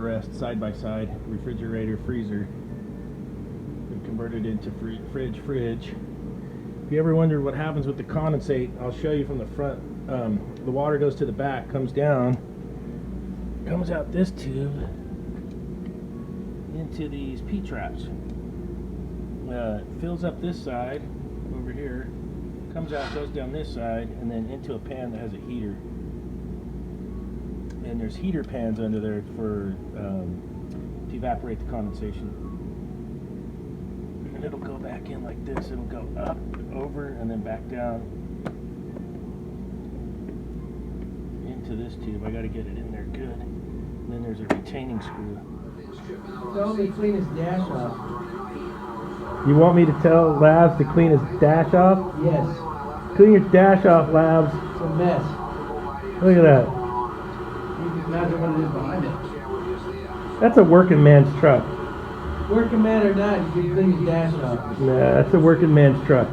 Everest side-by-side refrigerator freezer. Been converted into fridge. If you ever wondered what happens with the condensate, I'll show you from the front. The water goes to the back, comes down, comes out this tube into these P-traps. Fills up this side over here, comes out, goes down this side, and then into a pan that has a heater. And there's heater pans under there for to evaporate the condensation. And it'll go back in like this. It'll go up, over, and then back down into this tube. I got to get it in there good. And then there's a retaining screw. Tell me to clean his dash off. You want me to tell Labs to clean his dash off? Yes. Clean your dash off, Labs. It's a mess. Look at that. You can imagine what it is behind it. That's a working man's truck. Working man or not, you can clean his dash off. Nah, that's a working man's truck.